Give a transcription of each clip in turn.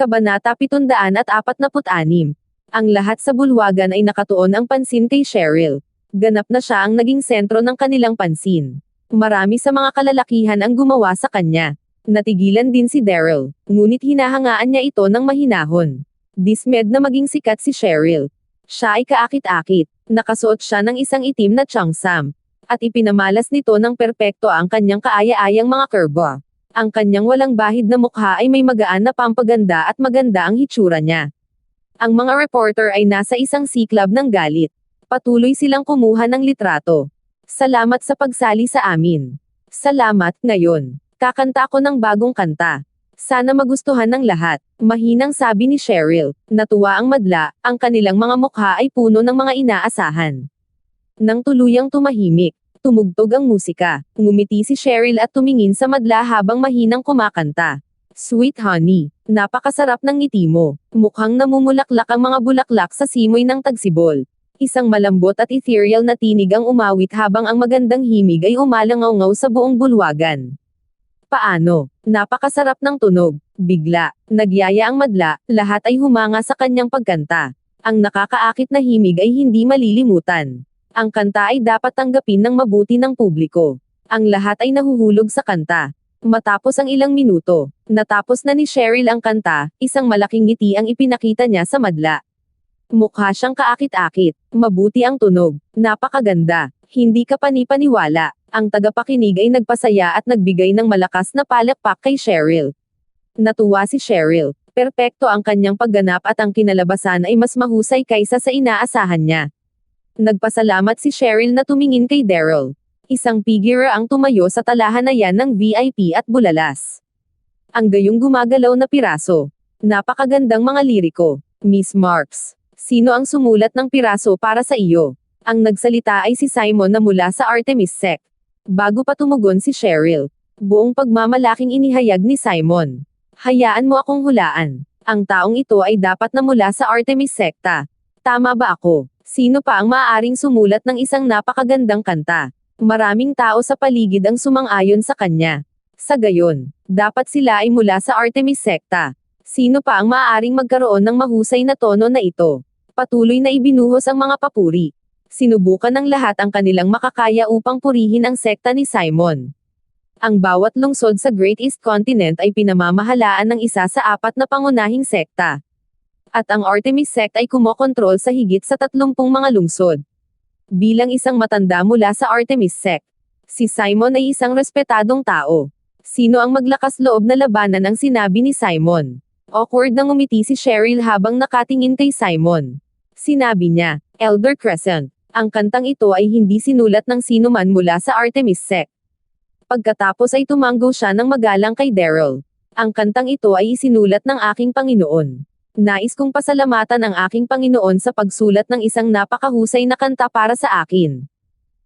Kabanata 746. Ang lahat sa bulwagan ay nakatuon ang pansin kay Cheryl. Ganap na siya ang naging sentro ng kanilang pansin. Marami sa mga kalalakihan ang gumawa sa kanya. Natigilan din si Daryl, ngunit hinahangaan niya ito ng mahinahon. Dismed na maging sikat si Cheryl. Siya ay kaakit-akit. Nakasuot siya ng isang itim na cheongsam. At ipinamalas nito ng perpekto ang kanyang kaaya-ayang mga kurba. Ang kanyang walang bahid na mukha ay may magaan na pampaganda at maganda ang hitsura niya. Ang mga reporter ay nasa isang siklab ng galit. Patuloy silang kumuha ng litrato. Salamat sa pagsali sa amin. Salamat, ngayon. Kakanta ako ng bagong kanta. Sana magustuhan ng lahat. Mahinang sabi ni Cheryl. Natuwa ang madla, ang kanilang mga mukha ay puno ng mga inaasahan. Nang tuluyang tumahimik, tumugtog ang musika. Ngumiti si Cheryl at tumingin sa madla habang mahinang kumakanta. Sweet honey, napakasarap ng ngiti mo. Mukhang namumulaklak ang mga bulaklak sa simoy ng tagsibol. Isang malambot at ethereal na tinig ang umawit habang ang magandang himig ay umalangaw-ngaw sa buong bulwagan. Paano? Napakasarap ng tunog. Bigla, nagyaya ang madla, lahat ay humanga sa kanyang pagkanta. Ang nakakaakit na himig ay hindi malilimutan. Ang kanta ay dapat tanggapin ng mabuti ng publiko. Ang lahat ay nahuhulog sa kanta. Matapos ang ilang minuto, natapos na ni Cheryl ang kanta, isang malaking ngiti ang ipinakita niya sa madla. Mukha siyang kaakit-akit, mabuti ang tunog, napakaganda, hindi ka panipaniwala. Ang tagapakinig ay nagpasaya at nagbigay ng malakas na palakpak kay Cheryl. Natuwa si Cheryl, perpekto ang kanyang pagganap at ang kinalabasan ay mas mahusay kaysa sa inaasahan niya. Nagpasalamat si Cheryl na tumingin kay Daryl. Isang figure ang tumayo sa talahanayan ng VIP at bulalas. Ang gayong gumagalaw na piraso. Napakagandang mga liriko. Miss Marks, sino ang sumulat ng piraso para sa iyo? Ang nagsalita ay si Simon na mula sa Artemis Sect. Bago pa tumugon si Cheryl, buong pagmamalaking inihayag ni Simon. Hayaan mo akong hulaan. Ang taong ito ay dapat na mula sa Artemis Secta. Tama ba ako? Sino pa ang maaaring sumulat ng isang napakagandang kanta? Maraming tao sa paligid ang sumang-ayon sa kanya. Sa gayon, dapat sila ay mula sa Artemis Secta. Sino pa ang maaaring magkaroon ng mahusay na tono na ito? Patuloy na ibinuhos ang mga papuri. Sinubukan ng lahat ang kanilang makakaya upang purihin ang sekta ni Simon. Ang bawat lungsod sa Great East Continent ay pinamamahalaan ng isa sa 4 na pangunahing sekta. At ang Artemis Sect ay kumokontrol sa higit sa 30 mga lungsod. Bilang isang matanda mula sa Artemis Sect, si Simon ay isang respetadong tao. Sino ang maglakas loob na labanan ang sinabi ni Simon? Awkward na ngumiti si Cheryl habang nakatingin kay Simon. Sinabi niya, Elder Crescent. Ang kantang ito ay hindi sinulat ng sinuman mula sa Artemis Sect. Pagkatapos ay tumanggo siya ng magalang kay Daryl. Ang kantang ito ay isinulat ng aking Panginoon. Nais kong pasalamatan ang aking Panginoon sa pagsulat ng isang napakahusay na kanta para sa akin.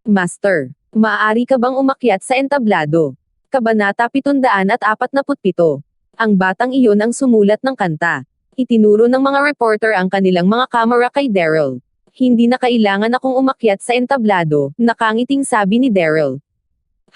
Master, maaari ka bang umakyat sa entablado? Kabanata 747. Ang batang iyon ang sumulat ng kanta. Itinuro ng mga reporter ang kanilang mga kamera kay Daryl. Hindi na kailangan akong umakyat sa entablado, nakangiting sabi ni Daryl.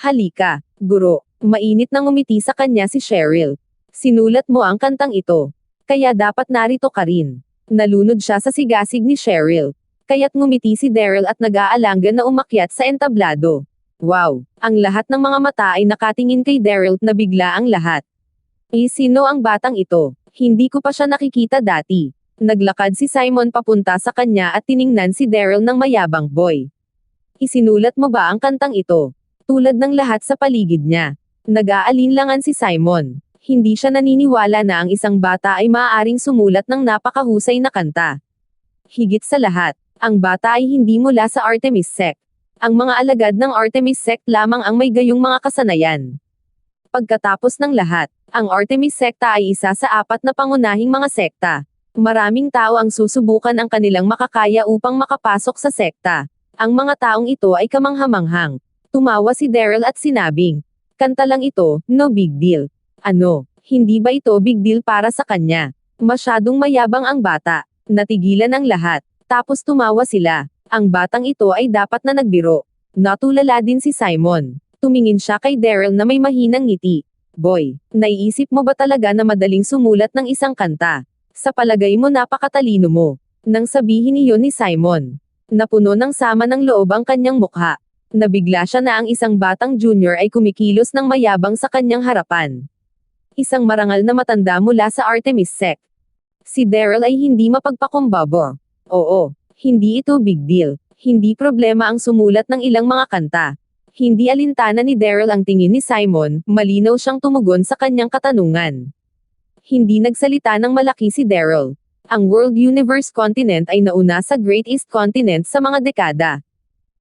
Halika, guro. Mainit nang umiti sa kanya si Cheryl. Sinulat mo ang kantang ito. Kaya dapat narito ka rin. Nalunod siya sa sigasig ni Cheryl. Kaya't ngumiti si Daryl at nag-aalangan na umakyat sa entablado. Wow! Ang lahat ng mga mata ay nakatingin kay Daryl na bigla ang lahat. Sino ang batang ito? Hindi ko pa siya nakikita dati. Naglakad si Simon papunta sa kanya at tiningnan si Daryl ng mayabang, boy. Isinulat mo ba ang kantang ito? Tulad ng lahat sa paligid niya. Nag-aalinlangan si Simon. Hindi siya naniniwala na ang isang bata ay maaaring sumulat ng napakahusay na kanta. Higit sa lahat, ang bata ay hindi mula sa Artemis Sect. Ang mga alagad ng Artemis Sect lamang ang may gayong mga kasanayan. Pagkatapos ng lahat, ang Artemis Secta ay isa sa 4 na pangunahing mga sekta. Maraming tao ang susubukan ang kanilang makakaya upang makapasok sa sekta. Ang mga taong ito ay kamanghamanghang. Tumawa si Daryl at sinabing, kanta lang ito, no big deal. Ano, hindi ba ito big deal para sa kanya? Masyadong mayabang ang bata. Natigilan ang lahat. Tapos tumawa sila. Ang batang ito ay dapat na nagbiro. Natulala din si Simon. Tumingin siya kay Daryl na may mahinang ngiti. Boy, naiisip mo ba talaga na madaling sumulat ng isang kanta? Sa palagay mo napakatalino mo. Nang sabihin iyon ni Simon, napuno ng sama ng loob ang kanyang mukha. Nabigla siya na ang isang batang junior ay kumikilos ng mayabang sa kanyang harapan. Isang marangal na matanda mula sa Artemis sect. Si Daryl ay hindi mapagpakumbaba. Oo, hindi ito big deal. Hindi problema ang sumulat ng ilang mga kanta. Hindi alintana ni Daryl ang tingin ni Simon, malinaw siyang tumugon sa kanyang katanungan. Hindi nagsalita ng malaki si Daryl. Ang World Universe Continent ay nauna sa Great East Continent sa mga dekada.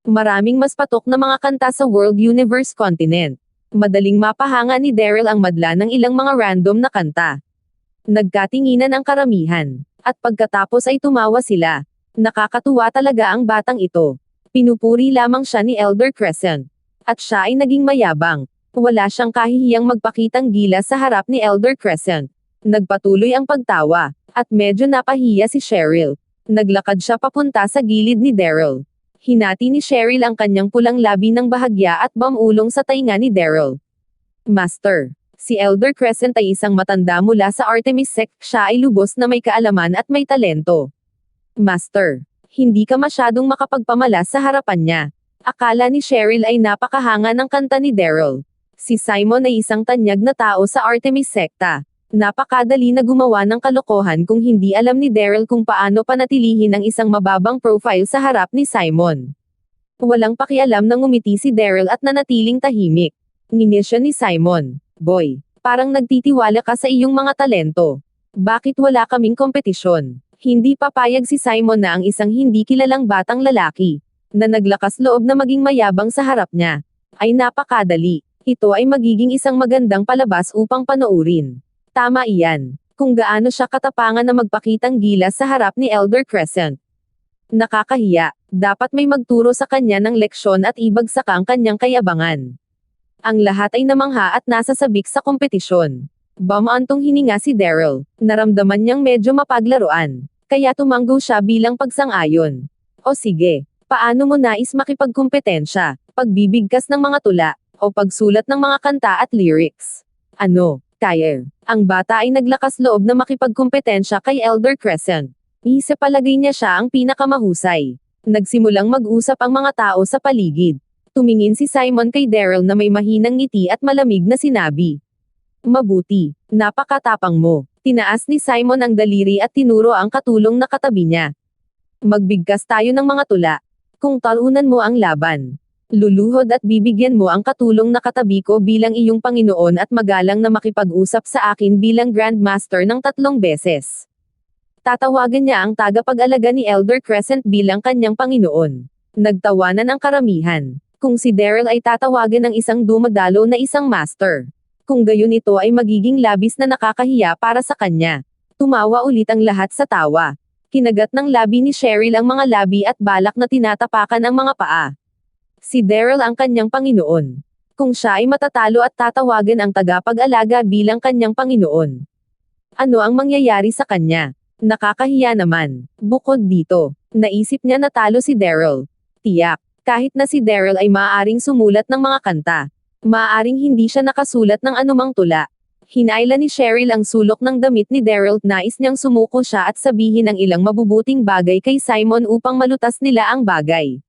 Maraming mas patok na mga kanta sa World Universe Continent. Madaling mapahanga ni Daryl ang madla ng ilang mga random na kanta. Nagkatinginan ang karamihan. At pagkatapos ay tumawa sila. Nakakatuwa talaga ang batang ito. Pinupuri lamang siya ni Elder Crescent. At siya ay naging mayabang. Wala siyang kahihiyang magpakitang gilas sa harap ni Elder Crescent. Nagpatuloy ang pagtawa. At medyo napahiya si Cheryl. Naglakad siya papunta sa gilid ni Daryl. Hinati ni Cheryl ang kanyang pulang labi ng bahagya at bamulong sa tainga ni Daryl. Master. Si Elder Crescent ay isang matanda mula sa Artemis sect. Siya ay lubos na may kaalaman at may talento. Master. Hindi ka masyadong makapagpamalas sa harapan niya. Akala ni Cheryl ay napakahanga ng kanta ni Daryl. Si Simon ay isang tanyag na tao sa Artemis sekta. Napakadali na gumawa ng kalokohan kung hindi alam ni Daryl kung paano panatilihin ang isang mababang profile sa harap ni Simon. Walang pakialam nang ngumiti si Daryl at nanatiling tahimik. Nginisya ni Simon, "Boy, parang nagtitiwala ka sa iyong mga talento. Bakit wala kaming kompetisyon?" Hindi papayag si Simon na ang isang hindi kilalang batang lalaki, na naglakas loob na maging mayabang sa harap niya, ay napakadali. Ito ay magiging isang magandang palabas upang panoorin. Tama iyan. Kung gaano siya katapangan na magpakitang gilas sa harap ni Elder Crescent. Nakakahiya. Dapat may magturo sa kanya ng leksyon at ibagsak ang kanyang kayabangan. Ang lahat ay namangha at nasasabik sa kompetisyon. Bamaantong hininga si Daryl. Naramdaman niyang medyo mapaglaruan. Kaya tumanggo siya bilang pagsang-ayon. O sige. Paano mo nais makipagkumpetensya? Pagbibigkas ng mga tula, o pagsulat ng mga kanta at lyrics? Ano, kaya? Ang bata ay naglakas loob na makipagkumpetensya kay Elder Crescent. Sa palagay niya siya ang pinakamahusay. Nagsimulang mag-usap ang mga tao sa paligid. Tumingin si Simon kay Daryl na may mahinang ngiti at malamig na sinabi. Mabuti. Napakatapang mo. Tinaas ni Simon ang daliri at tinuro ang katulong na katabi niya. Magbigkas tayo ng mga tula. Kung talunan mo ang laban, luluhod at bibigyan mo ang katulong na katabi ko bilang iyong Panginoon at magalang na makipag-usap sa akin bilang Grandmaster ng 3 beses. Tatawagan niya ang tagapag-alaga ni Elder Crescent bilang kanyang Panginoon. Nagtawanan ang karamihan. Kung si Daryl ay tatawagan ng isang dumadalo na isang master. Kung gayon ito ay magiging labis na nakakahiya para sa kanya. Tumawa ulit ang lahat sa tawa. Kinagat ng labi ni Cheryl ang mga labi at balak na tinatapakan ang mga paa. Si Daryl ang kanyang Panginoon. Kung siya ay matatalo at tatawagan ang tagapag-alaga bilang kanyang Panginoon. Ano ang mangyayari sa kanya? Nakakahiya naman. Bukod dito, naisip niya na talo si Daryl. Tiyak, kahit na si Daryl ay maaaring sumulat ng mga kanta. Maaaring hindi siya nakasulat ng anumang tula. Hinayla ni Cheryl ang sulok ng damit ni Daryl, nais niyang sumuko siya at sabihin ang ilang mabubuting bagay kay Simon upang malutas nila ang bagay.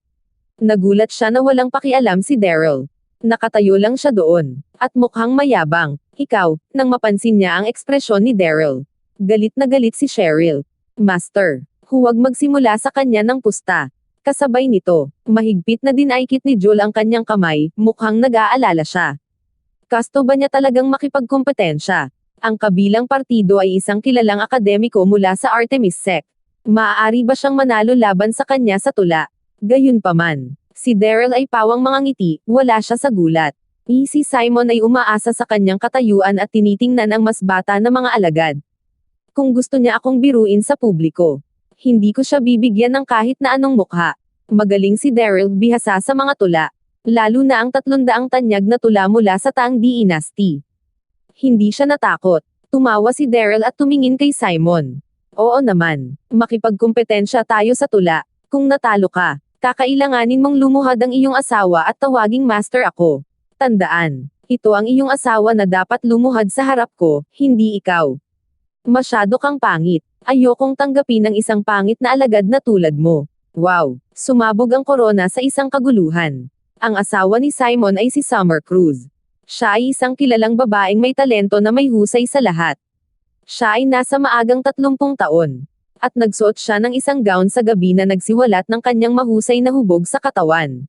Nagulat siya na walang pakialam si Daryl. Nakatayo lang siya doon, at mukhang mayabang. Ikaw, nang mapansin niya ang ekspresyon ni Daryl. Galit na galit si Cheryl. Master, huwag magsimula sa kanya ng pusta. Kasabay nito, mahigpit na dinaikit ni Joel ang kanyang kamay, mukhang nag-aalala siya. Kasto ba niya talagang makipagkompetensya? Ang kabilang partido ay isang kilalang akademiko mula sa Artemis sect. Maaari ba siyang manalo laban sa kanya sa tula? Gayunpaman, si Daryl ay pawang mga ngiti, wala siya sa gulat. Si Simon ay umaasa sa kanyang katayuan at tinitingnan ang mas bata na mga alagad. Kung gusto niya akong biruin sa publiko, hindi ko siya bibigyan ng kahit na anong mukha. Magaling si Daryl bihasa sa mga tula. Lalo na ang 300 tanyag na tula mula sa Tang Dynasty. Hindi siya natakot. Tumawa si Daryl at tumingin kay Simon. Oo naman, makipagkumpetensya tayo sa tula. Kung natalo ka, kakailanganin mong lumuhad ang iyong asawa at tawaging master ako. Tandaan, Ito ang iyong asawa na dapat lumuhad sa harap ko, hindi ikaw. Masyado kang pangit. Ayokong tanggapin ang isang pangit na alagad na tulad mo. Wow! Sumabog ang korona sa isang kaguluhan. Ang asawa ni Simon ay si Summer Cruz. Siya ay isang kilalang babaeng may talento na may husay sa lahat. Siya ay nasa maagang 30 taon. At nagsuot siya ng isang gown sa gabi na nagsiwalat ng kanyang mahusay na hubog sa katawan.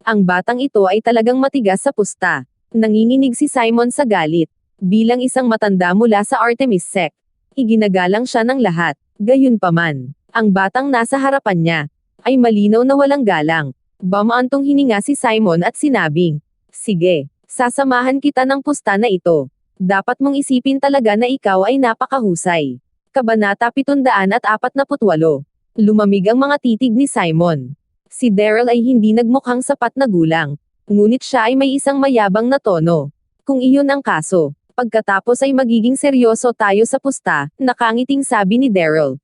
Ang batang ito ay talagang matigas sa pusta. Nanginginig si Simon sa galit. Bilang isang matanda mula sa Artemis sect, iginagalang siya ng lahat. Gayunpaman, ang batang nasa harapan niya ay malinaw na walang galang. Bumaantong hininga si Simon at sinabing, "Sige, sasamahan kita ng pusta na ito. Dapat mong isipin talaga na ikaw ay napakahusay." Kabanata 748. Lumamig ang mga titig ni Simon. Si Daryl ay hindi nagmukhang sapat na gulang. Ngunit siya ay may isang mayabang na tono. "Kung iyon ang kaso, pagkatapos ay magiging seryoso tayo sa pusta," nakangiting sabi ni Daryl.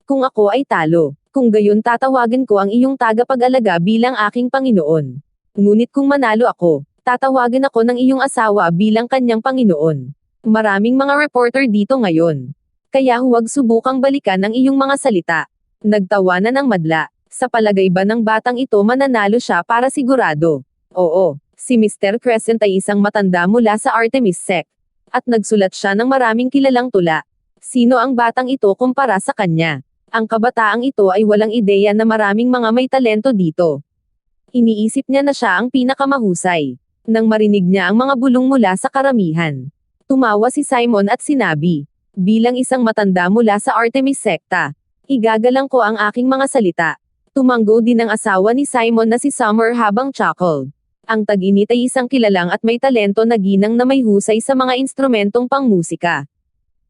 "Kung ako ay talo, kung gayon tatawagin ko ang iyong tagapag-alaga bilang aking Panginoon. Ngunit kung manalo ako, tatawagin ako ng iyong asawa bilang kanyang Panginoon." Maraming mga reporter dito ngayon. Kaya huwag subukang balikan ang iyong mga salita. Nagtawanan ang madla. Sa palagay ba ng batang ito mananalo siya para sigurado? Oo, si Mr. Crescent ay isang matanda mula sa Artemis sect. At nagsulat siya ng maraming kilalang tula. Sino ang batang ito kumpara sa kanya? Ang kabataang ito ay walang ideya na maraming mga may talento dito. Iniisip niya na siya ang pinakamahusay. Nang marinig niya ang mga bulong mula sa karamihan, tumawa si Simon at sinabi, "Bilang isang matanda mula sa Artemis sekta, igagalang ko ang aking mga salita." Tumanggo din ang asawa ni Simon na si Summer habang chuckled. Ang tag-init ay isang kilalang at may talento na ginang na may husay sa mga instrumentong pangmusika.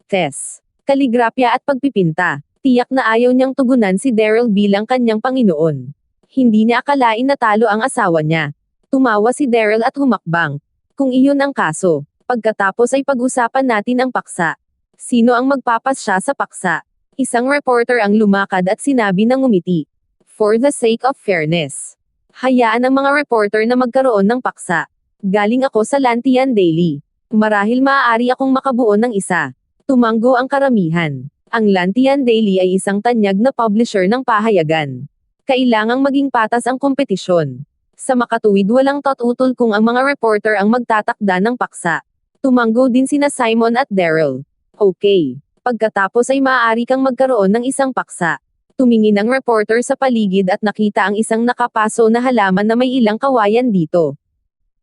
Tess, kaligrapya at pagpipinta. Tiyak na ayaw niyang tugunan si Daryl bilang kanyang Panginoon. Hindi niya akalain na talo ang asawa niya. Tumawa si Daryl at humakbang. "Kung iyon ang kaso, pagkatapos ay pag-usapan natin ang paksa. Sino ang magpapasya sa paksa?" Isang reporter ang lumakad at sinabi ng ngumiti. "For the sake of fairness, hayaan ang mga reporter na magkaroon ng paksa. Galing ako sa Lantian Daily. Marahil maaari akong makabuo ng isa." Tumanggo ang karamihan. Ang Lantian Daily ay isang tanyag na publisher ng pahayagan. Kailangang maging patas ang kompetisyon. Sa makatuwid walang tututol kung ang mga reporter ang magtatakda ng paksa. Tumanggo din sina Simon at Daryl. "Okay. Pagkatapos ay maaari kang magkaroon ng isang paksa." Tumingin ang reporter sa paligid at nakita ang isang nakapaso na halaman na may ilang kawayan dito.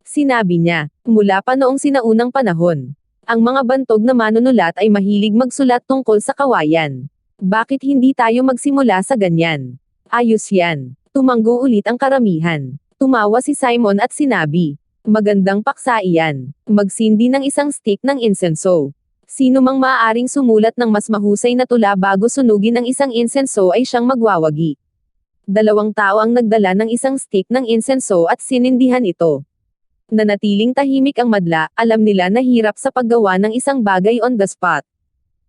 Sinabi niya, "Mula pa noong sinaunang panahon, ang mga bantog na manunulat ay mahilig magsulat tungkol sa kawayan. Bakit hindi tayo magsimula sa ganyan?" "Ayos yan." Tumanggo ulit ang karamihan. Tumawa si Simon at sinabi, "Magandang paksa iyan. Magsindi ng isang stick ng insenso. Sino mang maaaring sumulat ng mas mahusay na tula bago sunugin ang isang insenso ay siyang magwawagi." 2 tao ang nagdala ng isang stick ng insenso at sinindihan ito. Nanatiling tahimik ang madla, alam nila na hirap sa paggawa ng isang bagay on the spot.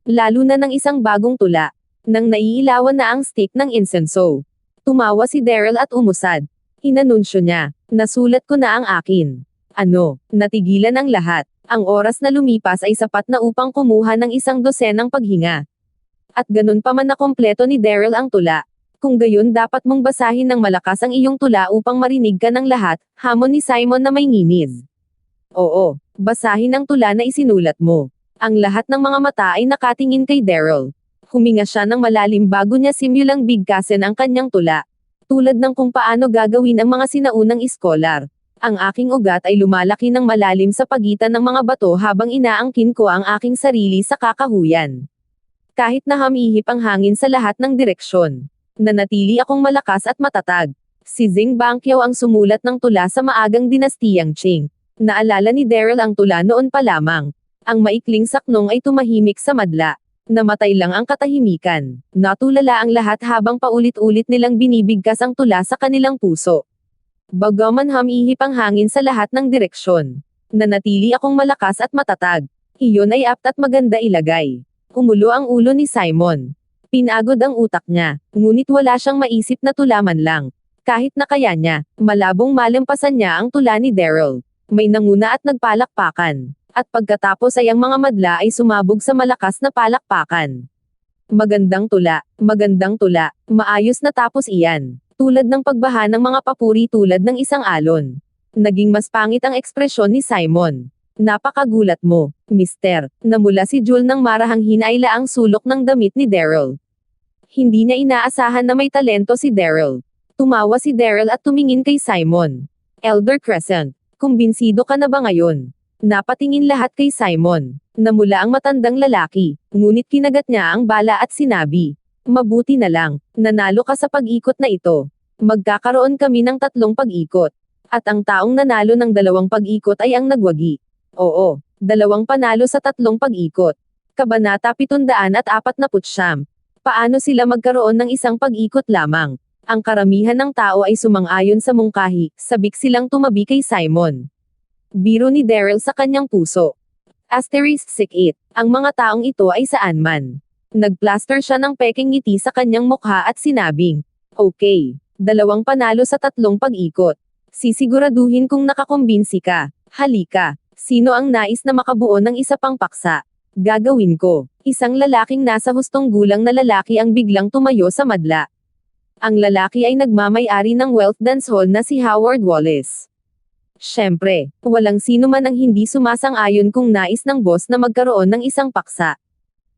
Lalo na ng isang bagong tula. Nang naiilawan na ang stick ng insenso, tumawa si Daryl at umusad. Inanunsyo niya, "Nasulat ko na ang akin." Ano, natigilan ang lahat. Ang oras na lumipas ay sapat na upang kumuha ng 100 paghinga. At ganun pa man na kompleto ni Daryl ang tula. "Kung gayon dapat mong basahin ng malakas ang iyong tula upang marinig ka ng lahat," hamon ni Simon na may nginis. "Oo, basahin ang tula na isinulat mo." Ang lahat ng mga mata ay nakatingin kay Daryl. Huminga siya ng malalim bago niya simulang bigkasin ang kanyang tula. Tulad ng kung paano gagawin ang mga sinaunang iskolar. "Ang aking ugat ay lumalaki ng malalim sa pagitan ng mga bato habang inaangkin ko ang aking sarili sa kakahuyan. Kahit na hamihip ang hangin sa lahat ng direksyon, nanatili akong malakas at matatag." Si Zing Bangqiao ang sumulat ng tula sa maagang dinastiyang Qing. Naalala ni Daryl ang tula noon pa lamang. Ang maikling saknong ay tumahimik sa madla. Namatay lang ang katahimikan. Natulala ang lahat habang paulit-ulit nilang binibigkas ang tula sa kanilang puso. Bagaman hamihip ang hangin sa lahat ng direksyon, nanatili akong malakas at matatag. Iyon ay apt at maganda ilagay. Umulo ang ulo ni Simon. Pinagod ang utak niya, ngunit wala siyang maisip na tula man lang. Kahit na kaya niya, malabong malampasan niya ang tula ni Daryl. May nanguna at nagpalakpakan. At pagkatapos ay ang mga madla ay sumabog sa malakas na palakpakan. Magandang tula, maayos na tapos iyan. Tulad ng pagbaha ng mga papuri tulad ng isang alon. Naging mas pangit ang ekspresyon ni Simon. Napakagulat mo, mister, na mula si Jewel nang marahang hinayla ang sulok ng damit ni Daryl. Hindi niya inaasahan na may talento si Daryl. Tumawa si Daryl at tumingin kay Simon. Elder Crescent, kumbinsido ka na ba ngayon? Napatingin lahat kay Simon. Namula ang matandang lalaki, ngunit kinagat niya ang bala at sinabi, mabuti na lang, nanalo ka sa pag-ikot na ito. Magkakaroon kami ng 3 pag-ikot. At ang taong nanalo ng 2 pag-ikot ay ang nagwagi. Oo, 2 panalo sa 3 pag-ikot. Kabanata 749. Paano sila magkaroon ng isang pag-ikot lamang? Ang karamihan ng tao ay sumang-ayon sa mungkahi, sabik silang tumabi kay Simon. Biro ni Daryl sa kanyang puso. Asterisk 8. Ang mga taong ito ay saan man. Nagplaster siya ng peking ngiti sa kanyang mukha at sinabing, okay, 2 panalo sa 3 pag-ikot. Sisiguraduhin kung nakakumbinsi ka. Halika. Sino ang nais na makabuo ng isa pang paksa? Gagawin ko. Isang lalaking nasa hustong gulang na lalaki ang biglang tumayo sa madla. Ang lalaki ay nagmamay-ari ng wealth dance hall na si Howard Wallace. Siyempre, walang sino man ang hindi sumasang-ayon kung nais ng boss na magkaroon ng isang paksa.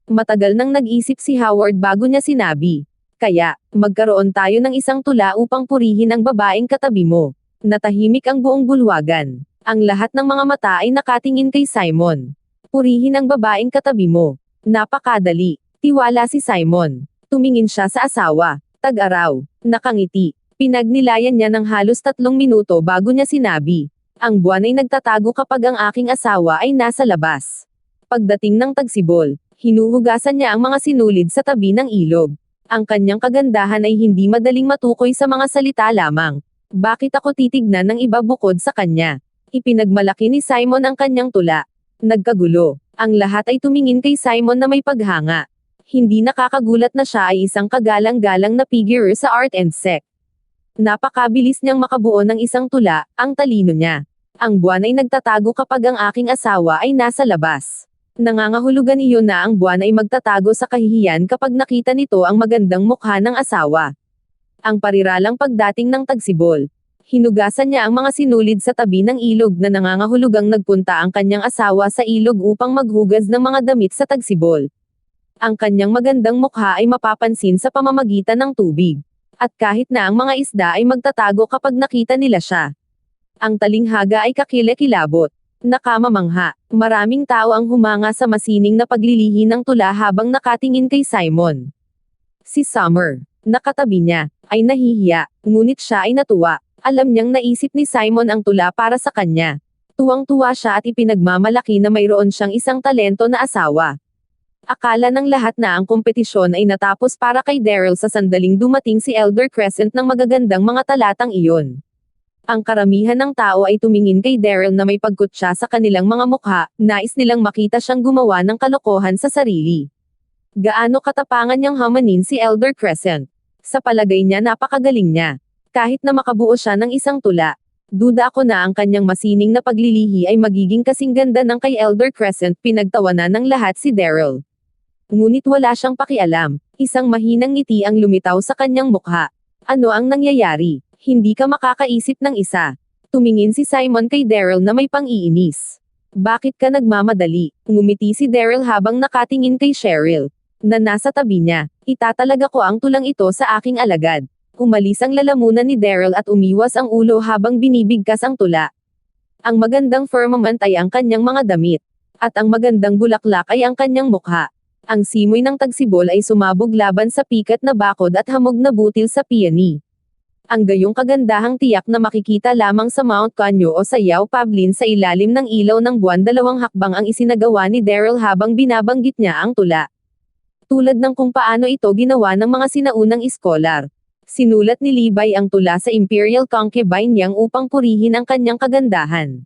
Matagal nang nag-isip si Howard bago niya sinabi. Kaya, magkaroon tayo ng isang tula upang purihin ang babaeng katabi mo. Natahimik ang buong bulwagan. Ang lahat ng mga mata ay nakatingin kay Simon. Purihin ang babaeng katabi mo. Napakadali. Tiwala si Simon. Tumingin siya sa asawa. Tag-araw. Nakangiti. Pinagnilayan niya ng halos 3 minuto bago niya sinabi. Ang buwan ay nagtatago kapag ang aking asawa ay nasa labas. Pagdating ng tagsibol, hinuhugasan niya ang mga sinulid sa tabi ng ilog. Ang kanyang kagandahan ay hindi madaling matukoy sa mga salita lamang. Bakit ako titignan ng iba bukod sa kanya? Ipinagmalaki ni Simon ang kanyang tula. Nagkagulo. Ang lahat ay tumingin kay Simon na may paghanga. Hindi nakakagulat na siya ay isang kagalang-galang na figure sa art and sec. Napakabilis niyang makabuo ng isang tula, ang talino niya. Ang buwan ay nagtatago kapag ang aking asawa ay nasa labas. Nangangahulugan iyon na ang buwan ay magtatago sa kahihiyan kapag nakita nito ang magandang mukha ng asawa. Ang pariralang pagdating ng tagsibol. Hinugasan niya ang mga sinulid sa tabi ng ilog na nangangahulugang nagpunta ang kanyang asawa sa ilog upang maghugas ng mga damit sa tagsibol. Ang kanyang magandang mukha ay mapapansin sa pamamagitan ng tubig. At kahit na ang mga isda ay magtatago kapag nakita nila siya. Ang talinghaga ay kakilakilabot. Nakamamangha. Maraming tao ang humanga sa masining na paglilihi ng tula habang nakatingin kay Simon. Si Summer, nakatabi niya, ay nahihiya, ngunit siya ay natuwa. Alam niyang naisip ni Simon ang tula para sa kanya. Tuwang-tuwa siya at ipinagmamalaki na mayroon siyang isang talento na asawa. Akala ng lahat na ang kompetisyon ay natapos para kay Daryl sa sandaling dumating si Elder Crescent ng magagandang mga talatang iyon. Ang karamihan ng tao ay tumingin kay Daryl na may pagkutsa sa kanilang mga mukha, nais nilang makita siyang gumawa ng kalokohan sa sarili. Gaano katapangan niyang hamanin si Elder Crescent. Sa palagay niya napakagaling niya. Kahit na makabuo siya ng isang tula. Duda ako na ang kanyang masining na paglilihi ay magiging kasing ganda ng kay Elder Crescent. Pinagtawanan ng lahat si Daryl. Ngunit wala siyang pakialam. Isang mahinang ngiti ang lumitaw sa kanyang mukha. Ano ang nangyayari? Hindi ka makakaisip ng isa. Tumingin si Simon kay Daryl na may pang-iinis. Bakit ka nagmamadali? Ngumiti si Daryl habang nakatingin kay Cheryl. Na nasa tabi niya. Itatalaga ko ang tulang ito sa aking alagad. Umalis ang lalamunan ni Daryl at umiwas ang ulo habang binibigkas ang tula. Ang magandang firmament ay ang kanyang mga damit. At ang magandang bulaklak ay ang kanyang mukha. Ang simoy ng tagsibol ay sumabog laban sa pikat na bakod at hamog na butil sa peony. Ang gayong kagandahang tiyak na makikita lamang sa Mount Canyo o sa Yao Pavlin sa ilalim ng ilaw ng buwan. 2 hakbang ang isinagawa ni Daryl habang binabanggit niya ang tula. Tulad ng kung paano ito ginawa ng mga sinaunang iskolar. Sinulat ni Levi ang tula sa Imperial Concubine niyang upang purihin ang kanyang kagandahan.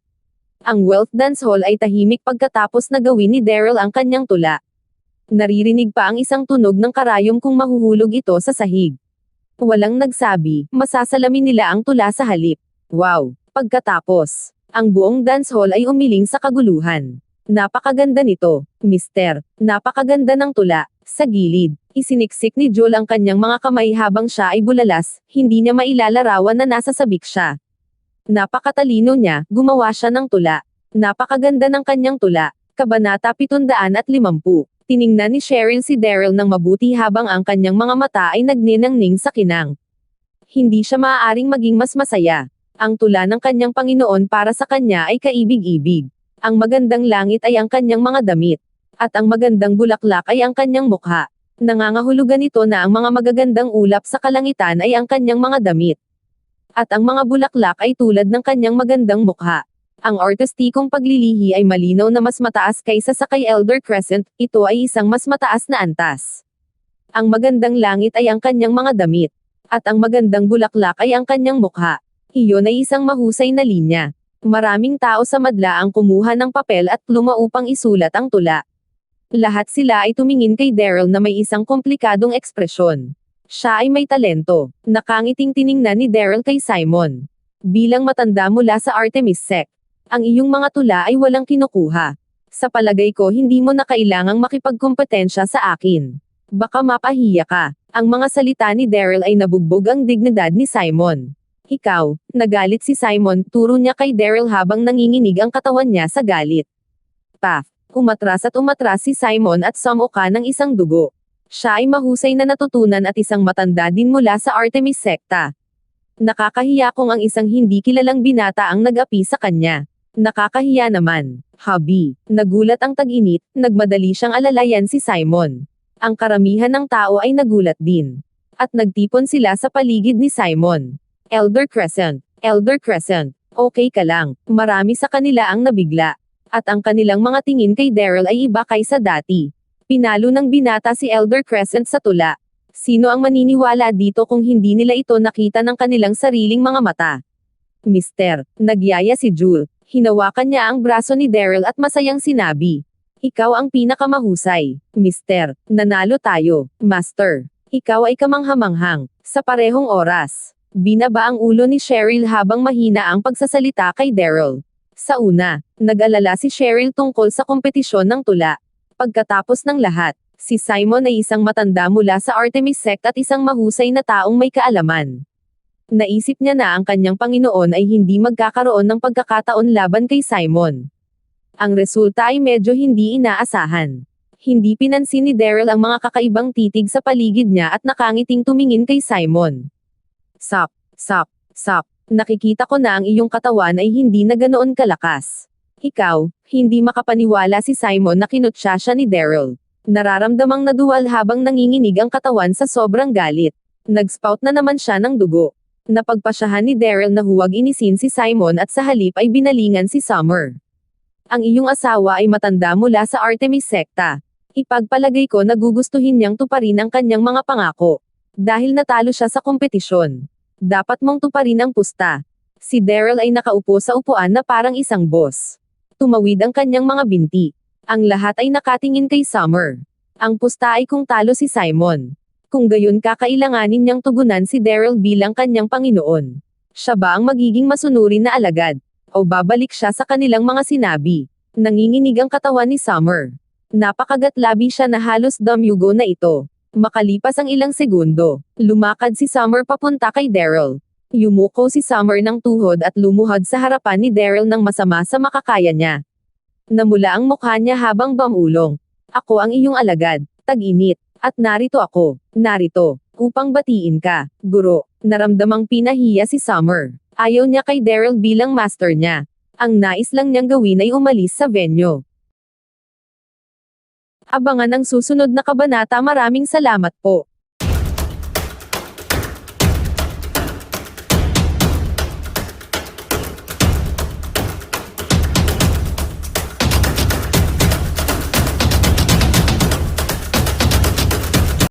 Ang Wealth Dance Hall ay tahimik pagkatapos na gawin ni Daryl ang kanyang tula. Naririnig pa ang isang tunog ng karayom kung mahuhulog ito sa sahig. Walang nagsabi, masasalamin nila ang tula sa halip. Wow! Pagkatapos, Ang buong dance hall ay umiling sa kaguluhan. Napakaganda nito, mister. Napakaganda ng tula. Sa gilid, isiniksik ni Joel ang kanyang mga kamay habang siya ay bulalas, hindi niya mailalarawan na nasa sabik siya. Napakatalino niya, gumawa siya ng tula. Napakaganda ng kanyang tula. Kabanata 750. Tiningnan ni Cheryl si Daryl ng mabuti habang ang kanyang mga mata ay nagninangning sa kinang. Hindi siya maaaring maging mas masaya. Ang tula ng kanyang Panginoon para sa kanya ay kaibig-ibig. Ang magandang langit ay ang kanyang mga damit. At ang magandang bulaklak ay ang kanyang mukha. Nangangahulugan ito na ang mga magagandang ulap sa kalangitan ay ang kanyang mga damit. At ang mga bulaklak ay tulad ng kanyang magandang mukha. Ang artistikong paglilihi ay malinaw na mas mataas kaysa sa kay Elder Crescent, ito ay isang mas mataas na antas. Ang magandang langit ay ang kanyang mga damit. At ang magandang bulaklak ay ang kanyang mukha. Iyon ay isang mahusay na linya. Maraming tao sa madla ang kumuha ng papel at pluma upang isulat ang tula. Lahat sila ay tumingin kay Daryl na may isang komplikadong ekspresyon. Siya ay may talento. Nakangiting tiningnan ni Daryl kay Simon. Bilang matanda mula sa Artemis Sect, ang iyong mga tula ay walang kinukuha. Sa palagay ko hindi mo na kailangang makipagkompetensya sa akin. Baka mapahiya ka. Ang mga salita ni Daryl ay nabugbog ang dignidad ni Simon. Ikaw, nagalit si Simon, turo niya kay Daryl habang nanginginig ang katawan niya sa galit. Paf! Umatras at umatras si Simon at sumuka ng isang dugo. Siya ay mahusay na natutunan at isang matanda din mula sa Artemis Sekta. Nakakahiya kung ang isang hindi kilalang binata ang nag-api sa kanya. Nakakahiya naman. Habi. Nagulat ang tag-init, nagmadali siyang alalayan si Simon. Ang karamihan ng tao ay nagulat din. At nagtipon sila sa paligid ni Simon. Elder Crescent. Elder Crescent. Okay ka lang. Marami sa kanila ang nabigla. At ang kanilang mga tingin kay Daryl ay iba kaysa dati. Pinalo ng binata si Elder Crescent sa tula. Sino ang maniniwala dito kung hindi nila ito nakita ng kanilang sariling mga mata? Mister, nagyaya si Jewel. Hinawakan niya ang braso ni Daryl at masayang sinabi. Ikaw ang pinakamahusay. Mister, nanalo tayo. Master, ikaw ay kamanghamanghang. Sa parehong oras, binaba ang ulo ni Cheryl habang mahina ang pagsasalita kay Daryl. Sa una, nag-alala si Cheryl tungkol sa kompetisyon ng tula. Pagkatapos ng lahat, si Simon ay isang matanda mula sa Artemis Sect at isang mahusay na taong may kaalaman. Naisip niya na ang kanyang Panginoon ay hindi magkakaroon ng pagkakataon laban kay Simon. Ang resulta ay medyo hindi inaasahan. Hindi pinansin ni Daryl ang mga kakaibang titig sa paligid niya at nakangiting tumingin kay Simon. Sap, sap, sap. Nakikita ko na ang iyong katawan ay hindi na ganoon kalakas. Ikaw, hindi makapaniwala si Simon na kinutya siya ni Daryl. Nararamdamang naduwal habang nanginginig ang katawan sa sobrang galit. Nag-spout na naman siya ng dugo. Napagpasyahan ni Daryl na huwag inisin si Simon at sa halip ay binalingan si Summer. Ang iyong asawa ay matanda mula sa Artemis Sekta. Ipagpalagay ko na gugustuhin niyang tuparin ang kanyang mga pangako. Dahil natalo siya sa kompetisyon. Dapat mong tuparin ang pusta. Si Daryl ay nakaupo sa upuan na parang isang boss. Tumawid ang kanyang mga binti. Ang lahat ay nakatingin kay Summer. Ang pusta ay kung talo si Simon. Kung gayon kakailanganin niyang tugunan si Daryl bilang kanyang Panginoon. Siya ba ang magiging masunurin na alagad? O babalik siya sa kanilang mga sinabi? Nanginginig ang katawan ni Summer. Napakagatlabi siya na halos damyugo na ito. Makalipas ang ilang segundo, lumakad si Summer papunta kay Daryl. Yumuko si Summer ng tuhod at lumuhod sa harapan ni Daryl ng masama sa makakaya niya. Namula ang mukha niya habang bamulong. Ako ang iyong alagad, tag-init. At narito ako, narito, upang batiin ka, guro. Naramdamang pinahiya si Summer. Ayaw niya kay Daryl bilang master niya. Ang nais lang niyang gawin ay umalis sa venue. Abangan ang susunod na kabanata. Maraming salamat po.